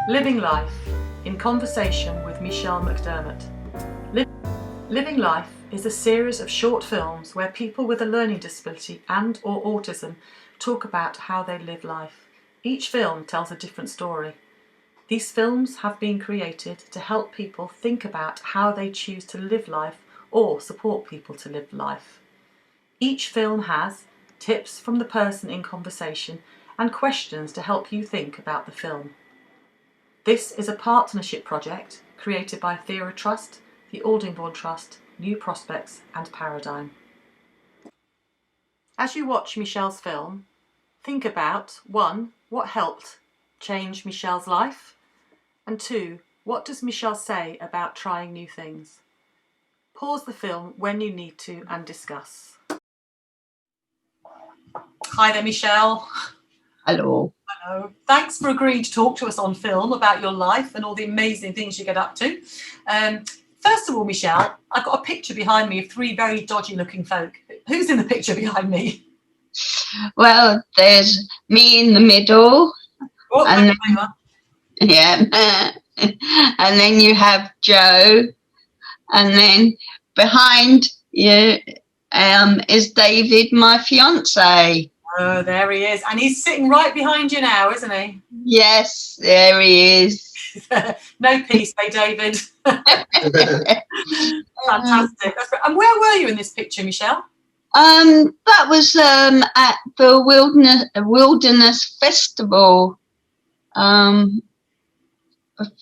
Living Life, in conversation with Michelle McDermott. Living Life is a series of short films where people with a learning disability and or autism talk about how they live life. Each film tells a different story. These films have been created to help people think about how they choose to live life or support people to live life. Each film has tips from the person in conversation and questions to help you think about the film. This is a partnership project created by Theora Trust, the Aldingbourne Trust, New Prospects and Paradigm. As you watch Michelle's film, think about 1. What helped change Michelle's life? And 2. What does Michelle say about trying new things? Pause the film when you need to and discuss. Hi there, Michelle. Hello. Hello. Thanks for agreeing to talk to us on film about your life and all the amazing things you get up to. First of all, Michelle, I've got a picture behind me of 3 very dodgy looking folk. Who's in the picture behind me? Well, there's me in the middle. Oh, and then, yeah. And then you have Joe. And then behind you is David, my fiance. Oh, there he is. And he's sitting right behind you now, isn't he? Yes, there he is. No peace, eh, David? Fantastic. That's great. And where were you in this picture, Michelle? That was at the Wilderness Festival a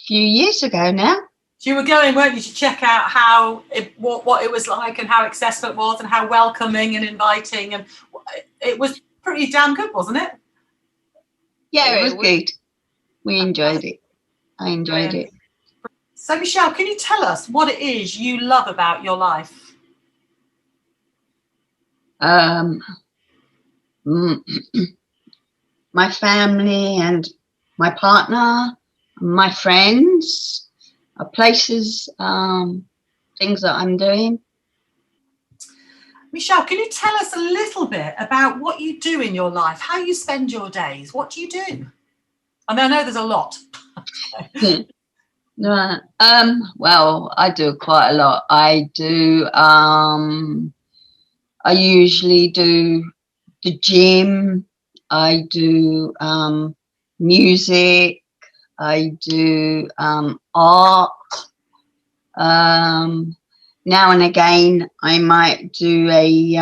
few years ago now. So you were going, weren't you, to check out what it was like and how accessible it was and how welcoming and inviting, and it was pretty damn good, wasn't it? Yeah, it was good. We enjoyed it. I enjoyed it. So, Michelle, can you tell us what it is you love about your life? My family and my partner, my friends, places, things that I'm doing. Michelle, can you tell us a little bit about what you do in your life, how you spend your days? What do you do? I mean, I know there's a lot. Well, I do quite a lot. I usually do the gym. I do music. I do art. Now and again, I might do a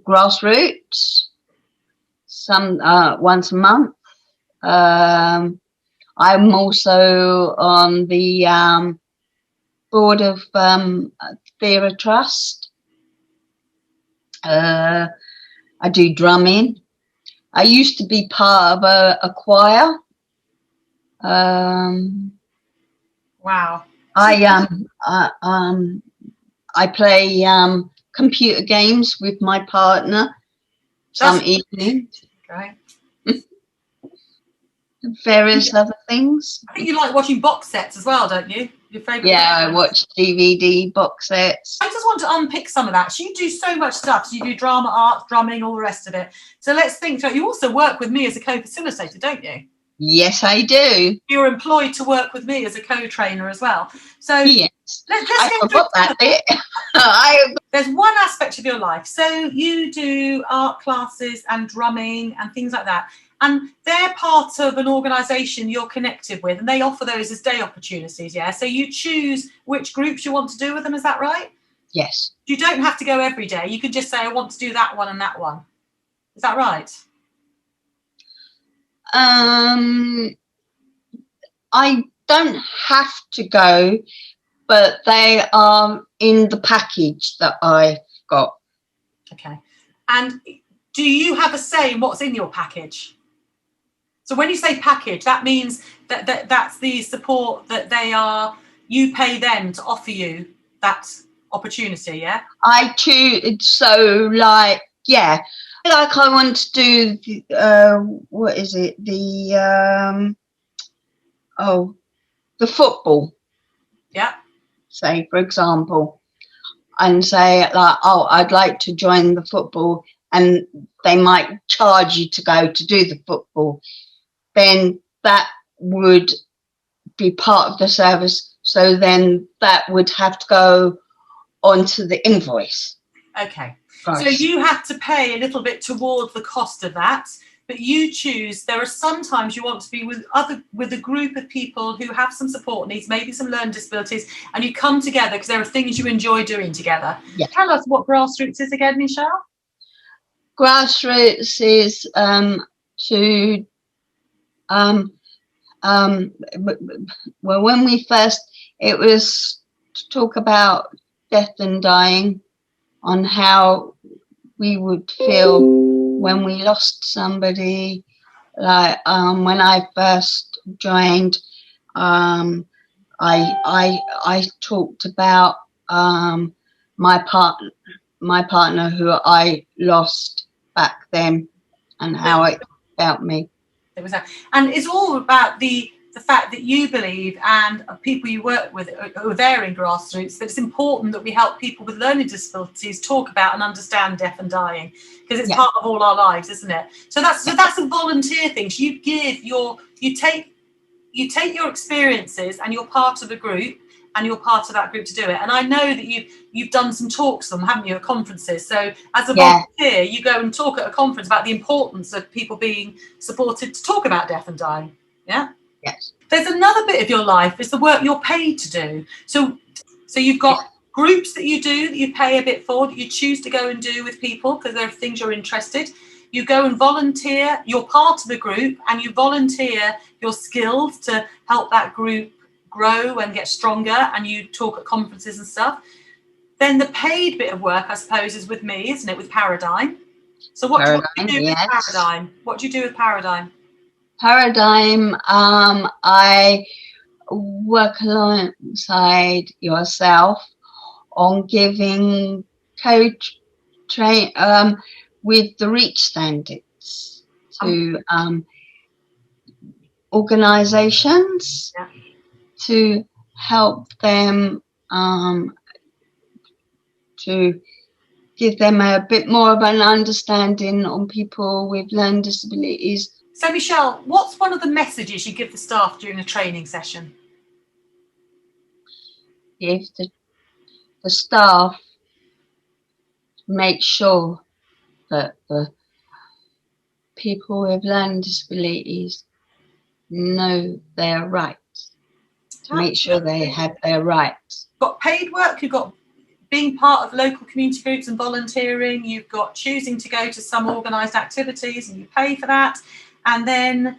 grassroots once a month. I'm also on the board of Theora Trust. I do drumming. I used to be part of a choir. Wow. I play computer games with my partner some evenings. Great. Various other things. I think you like watching box sets as well, don't you? Your favourite? Yeah, I watch DVD box sets. I just want to unpick some of that. So you do so much stuff. So you do drama, art, drumming, all the rest of it. So let's think through. You also work with me as a co-facilitator, don't you? Yes, I do. You're employed to work with me as a co-trainer as well. So yes, let's forgot that bit. There's one aspect of your life. So you do art classes and drumming and things like that. And they're part of an organisation you're connected with, and they offer those as day opportunities, yeah? So you choose which groups you want to do with them, is that right? Yes. You don't have to go every day. You can just say, I want to do that one and that one. Is that right? I don't have to go, but they are in the package that I've got. Okay. And do you have a say in what's in your package? So when you say package, that means that's the support that you pay them to offer you that opportunity, yeah? I choose, so like, yeah. Like I want to do, what is it? The football. Yeah. Say, for example, and say like, oh, I'd like to join the football, and they might charge you to go to do the football. Then that would be part of the service. So then that would have to go onto the invoice. Okay. Price. So you have to pay a little bit towards the cost of that, but you choose. There are sometimes you want to be with a group of people who have some support needs, maybe some learning disabilities, and you come together because there are things you enjoy doing together. Yeah. Tell us what Grassroots is again, Michelle. Grassroots is to well, when we first, it was to talk about death and dying, on how we would feel when we lost somebody. Like when I first joined, I talked about my partner who I lost back then, and how it felt me. It was that, and it's all about the fact that you believe, and people you work with who are there in Grassroots, that it's important that we help people with learning disabilities talk about and understand death and dying, because it's part of all our lives, isn't it? So that's a volunteer thing. So you take your experiences, and you're part of a group, and you're part of that group to do it. And I know that you've done some talks, haven't you, at conferences? So as a volunteer, you go and talk at a conference about the importance of people being supported to talk about death and dying. Yeah. Yes. There's another bit of your life is the work you're paid to do. So you've got groups that you do that you pay a bit for, that you choose to go and do with people because there are things you're interested. You go and volunteer. You're part of the group, and you volunteer your skills to help that group grow and get stronger, and you talk at conferences and stuff. Then the paid bit of work, I suppose, is with me, isn't it, with Paradigm? So what do you do with Paradigm? What do you do with Paradigm? Paradigm, I work alongside yourself on giving train with the REACH standards to organisations to help them, to give them a bit more of an understanding on people with learning disabilities. So, Michelle, what's one of the messages you give the staff during a training session? Give the staff, make sure that the people with learning disabilities know their rights, to make sure they have their rights. You've got paid work, you've got being part of local community groups and volunteering, you've got choosing to go to some organised activities and you pay for that. And then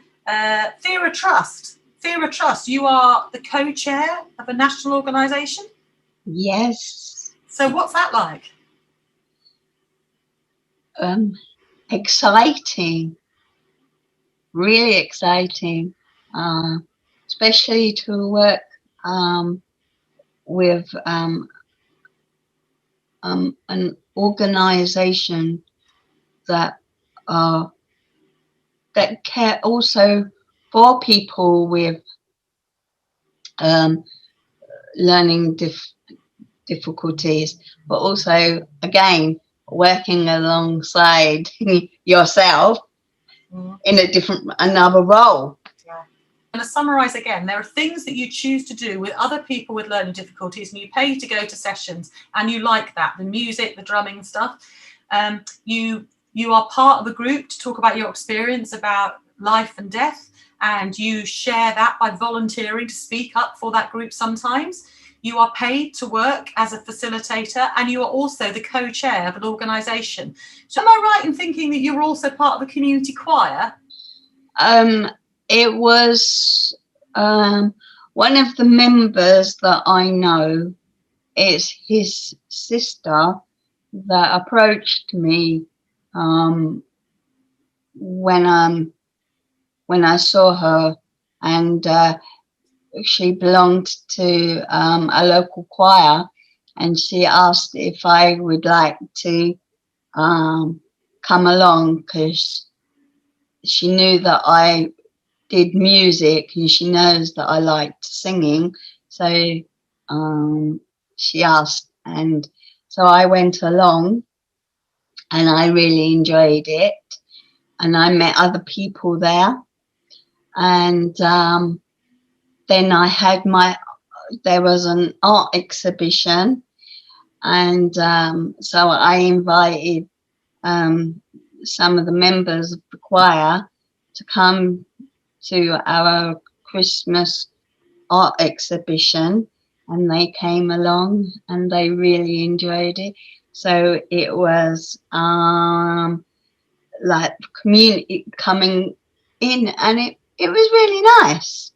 Theatre Trust. Theatre Trust, you are the co-chair of a national organisation? Yes. So what's that like? Exciting. Really exciting. Especially to work with an organisation that care also for people with learning difficulties, but also again working alongside yourself in another role. And to summarise again, there are things that you choose to do with other people with learning difficulties, and you pay to go to sessions, and you like that, the music, the drumming stuff. You are part of a group to talk about your experience about life and death, and you share that by volunteering to speak up for that group sometimes. You are paid to work as a facilitator, and you are also the co-chair of an organisation. So am I right in thinking that you're also part of the community choir? It was one of the members that I know, it's his sister that approached me when I saw her, and she belonged to a local choir, and she asked if I would like to come along, because she knew that I did music and she knows that I liked singing. So she asked, and so I went along, and I really enjoyed it, and I met other people there. And then there was an art exhibition, and so I invited some of the members of the choir to come to our Christmas art exhibition, and they came along and they really enjoyed it. So it was like community coming in, and it was really nice.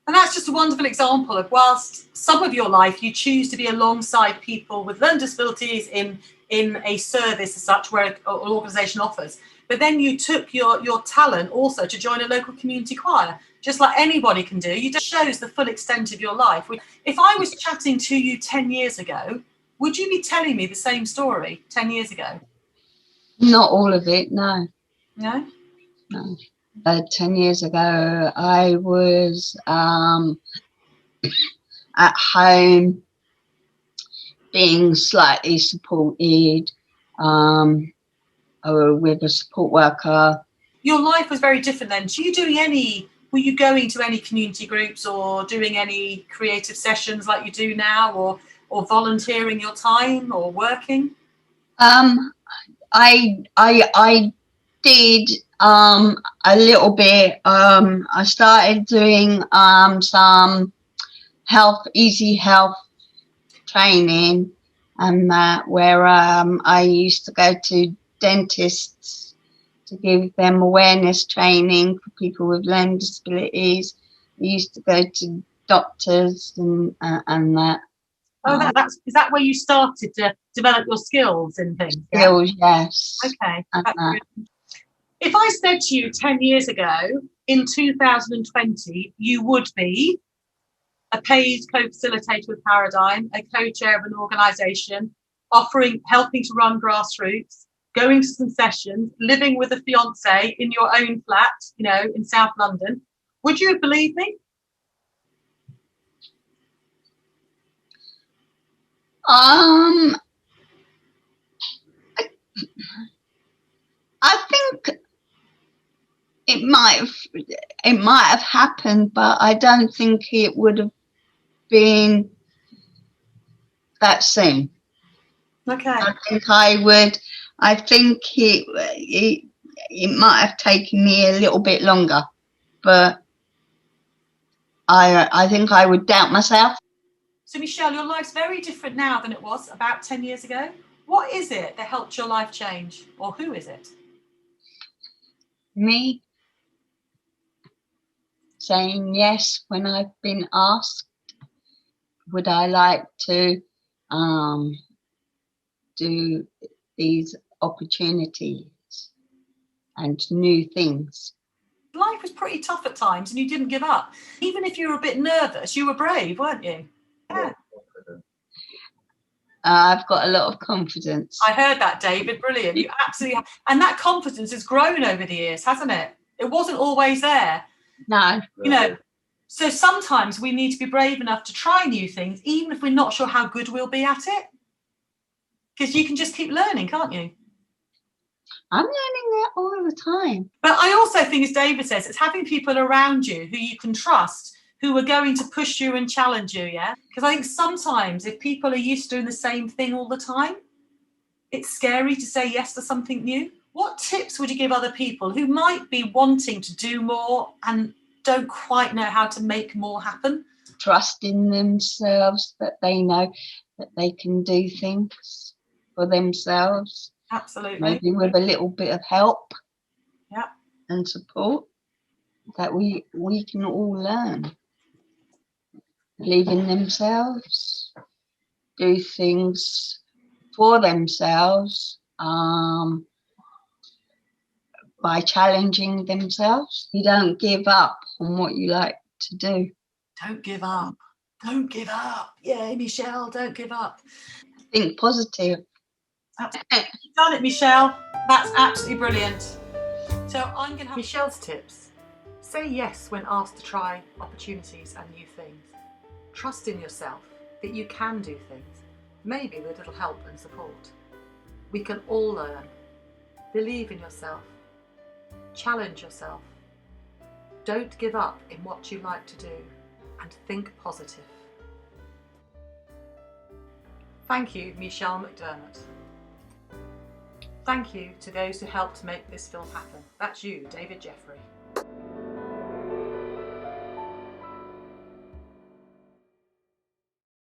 And that's just a wonderful example of, whilst some of your life you choose to be alongside people with learning disabilities in a service as such where an organisation offers, but then you took your talent also to join a local community choir, just like anybody can do. You just shows the full extent of your life. If I was chatting to you 10 years ago, would you be telling me the same story 10 years ago? Not all of it, no. No? No. 10 years ago, I was at home being slightly supported with a support worker. Your life was very different then. Were you going to any community groups or doing any creative sessions like you do now, or volunteering your time or working? I did a little bit. I started doing some easy health training, and that where I used to go to dentists to give them awareness training for people with learning disabilities. I used to go to doctors and that. Oh, is that where you started to develop your skills and things? Skills, yes. Okay. If I said to you 10 years ago, in 2020, you would be a paid co-facilitator with Paradigm, a co-chair of an organisation, helping to run grassroots, going to some sessions, living with a fiance in your own flat, in South London, would you have believed me? I think it might have happened, but I don't think it would have been that soon. Okay. I think it might have taken me a little bit longer, but I think I would doubt myself. So Michelle, your life's very different now than it was about 10 years ago. What is it that helped your life change, or who is it? Me saying yes when I've been asked. Would I like to do these opportunities and new things? Life was pretty tough at times and you didn't give up. Even if you were a bit nervous, you were brave, weren't you? Yeah. I've got a lot of confidence. I heard that, David. Brilliant. You absolutely have. And that confidence has grown over the years, hasn't it? It wasn't always there. No. So sometimes we need to be brave enough to try new things, even if we're not sure how good we'll be at it. Because you can just keep learning, can't you? I'm learning that all the time. But I also think, as David says, it's having people around you who you can trust, who are going to push you and challenge you, yeah? Because I think sometimes if people are used to doing the same thing all the time, it's scary to say yes to something new. What tips would you give other people who might be wanting to do more and don't quite know how to make more happen? Trust in themselves, that they know that they can do things for themselves. Absolutely. Maybe with a little bit of help, yeah, and support, that we can all learn. Believe in themselves, do things for themselves by challenging themselves. You don't give up on what you like to do. Don't give up. Don't give up. Yeah, Michelle, don't give up. Think positive. You've done it, Michelle. That's absolutely brilliant. So I'm going to have Michelle's tips. Say yes when asked to try opportunities and new things. Trust in yourself that you can do things, maybe with a little help and support. We can all learn. Believe in yourself. Challenge yourself. Don't give up in what you like to do, and think positive. Thank you, Michelle McDermott. Thank you to those who helped make this film happen. That's you, David Jeffrey.